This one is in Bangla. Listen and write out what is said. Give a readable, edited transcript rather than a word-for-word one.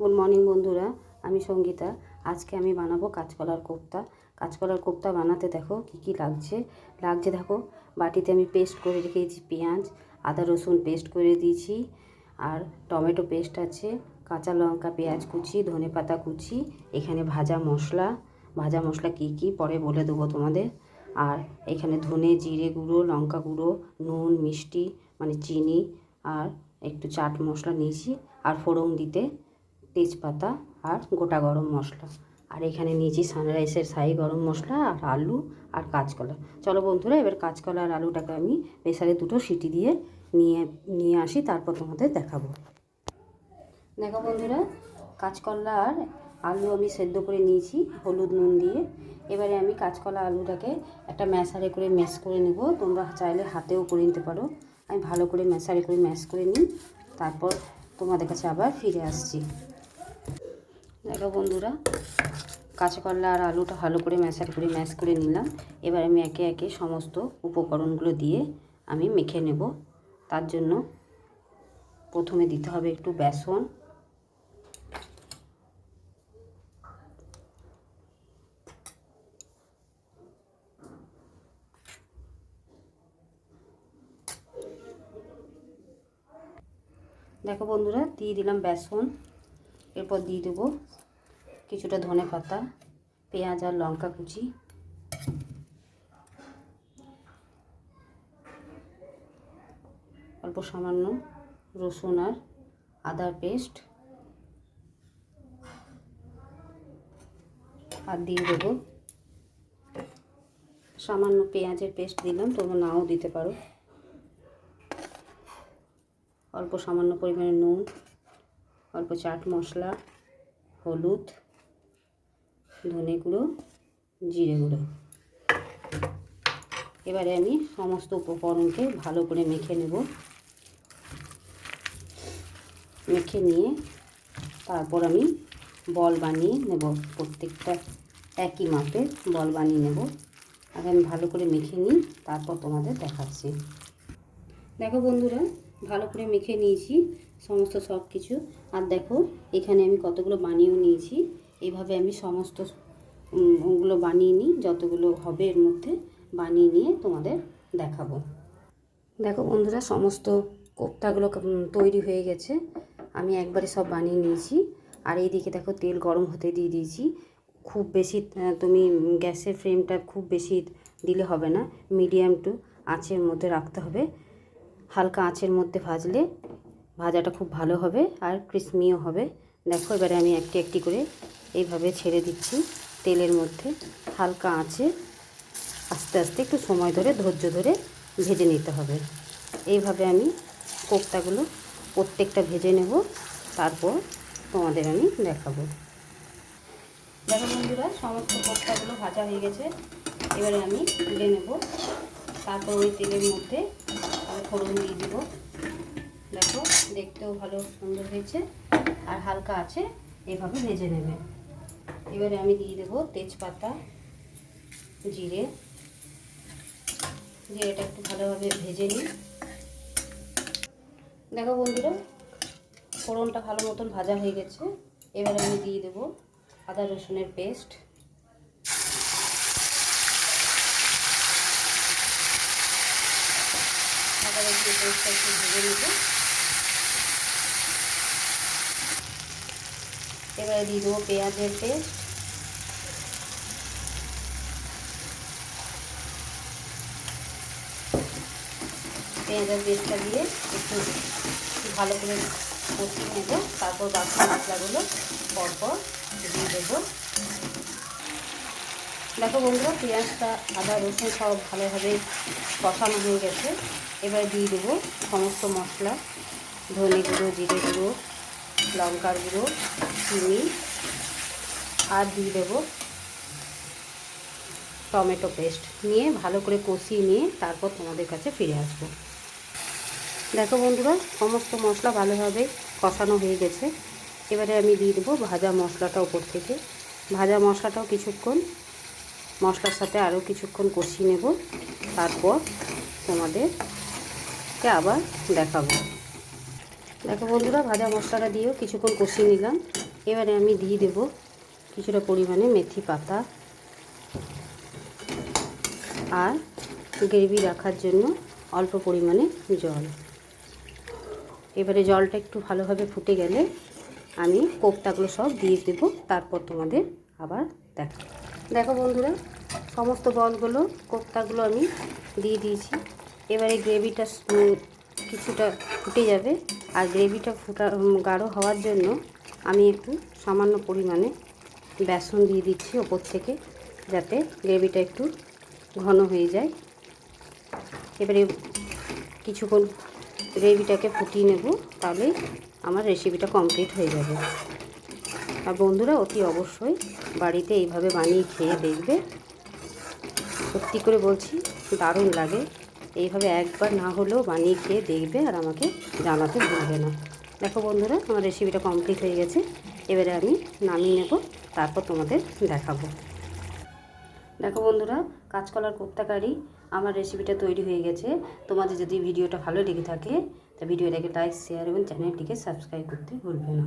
গুড মর্নিং বন্ধুরা, আমি সঙ্গীতা। আজকে আমি বানাবো কাঁচকলার কোপ্তা। কাঁচকলার কোপ্তা বানাতে দেখো কি লাগছে দেখো। বাটিতে আমি পেস্ট করে রেখেছি পেঁয়াজ, আদা রসুন পেস্ট করে দিয়েছি, আর টমেটো পেস্ট আছে, কাঁচা লঙ্কা, পেঁয়াজ কুচি, ধনেপাতা কুচি, এখানে ভাজা মশলা কি পরে বলে দেবো তোমাদের। আর এখানে ধনে, জিরে গুঁড়ো, লঙ্কা গুঁড়ো, নুন, মিষ্টি মানে চিনি, আর একটু চাট মশলা নিয়েছি, আর ফোড়ন দিতে তেজপাতা আর গোটা গরম মশলা। আর এখানে নিয়েছি সানরাইসের শাহি গরম মশলা, আর আলু আর কাঁচকলা। চলো বন্ধুরা, এবার কাঁচকলা আর আলুটাকে আমি প্রেসারে 2টো সিটি দিয়ে নিয়ে আসি, তারপর তোমাদের দেখাবো। দেখো বন্ধুরা, কাঁচকলা আর আলু আমি সেদ্ধ করে নিয়েছি হলুদ নুন দিয়ে। এবারে আমি কাঁচকলা আলুটাকে একটা ম্যাশারে করে ম্যাশ করে নেব। তোমরা চাইলে হাতেও করে নিতে পারো। আমি ভালো করে ম্যাশারে করে ম্যাশ করে নিই, তারপর তোমাদের কাছে আবার ফিরে আসছি। দেখো বন্ধুরা, কাঁচকলা আর আলুটা ভালো করে ম্যাশ করে নিলাম। এবার আমি একে একে সমস্ত উপকরণগুলো দিয়ে আমি মেখে নেব। তার জন্য প্রথমে দিতে হবে একটু বেসন, দেখো বন্ধুরা দিয়ে দিলাম বেসন। এরপর দিয়ে দেবো কিছুটা ধনেপাতা, পেঁয়াজ আর লঙ্কা কুচি, অল্প সামান্য রসুন আর আদার পেস্ট, আর দিয়ে দেবো সামান্য পেঁয়াজের পেস্ট দিলাম, তোমরা নাও দিতে পারো। অল্প সামান্য পরিমাণে নুন, অল্প চাট মশলা, হলুদ, ধনে গুঁড়ো, জিরে গুঁড়ো। এবারে আমি সমস্ত উপকরণকে ভালো করে মেখে নেব। মেখে নিয়ে তারপর আমি বল বানিয়ে নেব। প্রত্যেকটা একই মাপে বল বানিয়ে নেব। আগে আমি ভালো করে মেখে নিই, তারপর তোমাদের দেখাচ্ছি। দেখো বন্ধুরা, ভালো করে মেখে নিয়েছি সমস্ত সব কিছু। আর দেখো এখানে আমি কতগুলো বানিয়েও নিয়েছি। এইভাবে আমি সমস্ত ওগুলো বানিয়ে নিই, যতগুলো হবে এর মধ্যে বানিয়ে নিয়ে তোমাদের দেখাবো। দেখো বন্ধুরা, সমস্ত কোপ্তাগুলো তৈরি হয়ে গেছে। আমি একবারে সব বানিয়ে নিয়েছি। আর এইদিকে দেখো তেল গরম হতে দিয়ে দিয়েছি। খুব বেশি তুমি গ্যাসের ফ্লেমটা খুব বেশি দিলে হবে না, মিডিয়াম টু আঁচের মধ্যে রাখতে হবে। হালকা আঁচের মধ্যে ভাজলে ভাজাটা খুব ভালো হবে আর ক্রিসমিও হবে। দেখো এবারে আমি একটি একটি করে এইভাবে ছেড়ে দিচ্ছি তেলের মধ্যে। হালকা আঁচে আস্তে আস্তে একটু সময় ধরে ধৈর্য ধরে ভেজে নিতে হবে। এইভাবে আমি কোপ্তাগুলো প্রত্যেকটা ভেজে নেব, তারপর তোমাদের আমি দেখাবো। দেখো বন্ধুরা, সমস্ত কোপ্তাগুলো ভাজা হয়ে গেছে। এবারে আমি তুলে নেব, তারপর ওই তেলের মধ্যে ফোড়ন দিয়ে দিব। দেখো দেখতেও ভালো সুন্দর হয়েছে, আর হালকা আছে এভাবে ভেজে নেবে। এবারে আমি দিয়ে দেবো তেজপাতা, জিরেটা একটু ভালোভাবে ভেজে নিই। দেখো বন্ধুরা, ফোড়নটা ভালো মতন ভাজা হয়ে গেছে। এবারে আমি দিয়ে দেবো আদা রসুনের পেস্ট, আদা রসুনের পেস্টটা একটু ভেজে নেব। এবারে দিয়ে দেবো পেঁয়াজের পেস্ট, পেঁয়াজের পেস্টটা দিয়ে একটু ভালো করে কষিয়ে নেব। তারপর বাকি মশলাগুলো পরপর দিয়ে দেবো। দেখো বন্ধুরা, পেঁয়াজটা আদা রসুন সব ভালোভাবে কষানো হয়ে গেছে। এবার দিয়ে দেবো সমস্ত মশলা, ধনে গুঁড়ো, জিরে গুঁড়ো, লঙ্কার গুঁড়ো, চিনি, আর দিয়ে দেবো টমেটো পেস্ট। নিয়ে ভালো করে কষিয়ে নিয়ে তারপর তোমাদের কাছে ফিরে আসবো। দেখো বন্ধুরা, সমস্ত মশলা ভালোভাবে কষানো হয়ে গেছে। এবারে আমি দিয়ে দেবো ভাজা মশলাটা উপর থেকে। ভাজা মশলাটাও কিছুক্ষণ মশলার সাথে আরও কিছুক্ষণ কষিয়ে নেব, তারপর তোমাদেরকে আবার দেখাবো। দেখো বন্ধুরা, ভাজা মশলাটা দিয়েও কিছুক্ষণ কষিয়ে নিলাম। এবারে আমি দিয়ে দেব কিছুটা পরিমাণে মেথি পাতা আর গ্রেভি রাখার জন্য অল্প পরিমাণে জল। এবারে জলটা একটু ভালোভাবে ফুটে গেলে আমি কোপ্তাগুলো সব দিয়ে দেব, তারপর তোমাদের আবার দেখো বন্ধুরা, সমস্ত বলগুলো কোপ্তাগুলো আমি দিয়ে দিয়েছি। এবারে গ্রেভিটা কিছুটা ফুটে যাবে, আর গ্রেভিটা গাঢ় হওয়ার জন্য আমি একটু সামান্য পরিমাণে বেসন দিয়ে দিচ্ছি ওপর থেকে, যাতে গ্রেভিটা একটু ঘন হয়ে যায়। এবারে কিছুক্ষণ গ্রেভিটাকে ফুটিয়ে নেব, তাহলে আমার রেসিপিটা কমপ্লিট হয়ে যাবে। আর বন্ধুরা অতি অবশ্যই বাড়িতে এইভাবে বানিয়ে খেয়ে দেখবে, সত্যি করে বলছি দারুণ লাগে। এইভাবে একবার না হলেও বানিয়ে খেয়ে দেখবে আর আমাকে জানাতে ভুলবে না। দেখো বন্ধুরা, আমার রেসিপিটা কমপ্লিট হয়ে গেছে। এবারে আমি নামিয়ে নেব, তারপর তোমাদের দেখাবো। দেখো বন্ধুরা, কাঁচকলার কোপ্তা কারি আমার রেসিপিটা তৈরি হয়ে গেছে। তোমাদের যদি ভিডিওটা ভালো লেগে থাকে তা ভিডিওটাকে লাইক, শেয়ার এবং চ্যানেলটিকে সাবস্ক্রাইব করতে ভুলবে না।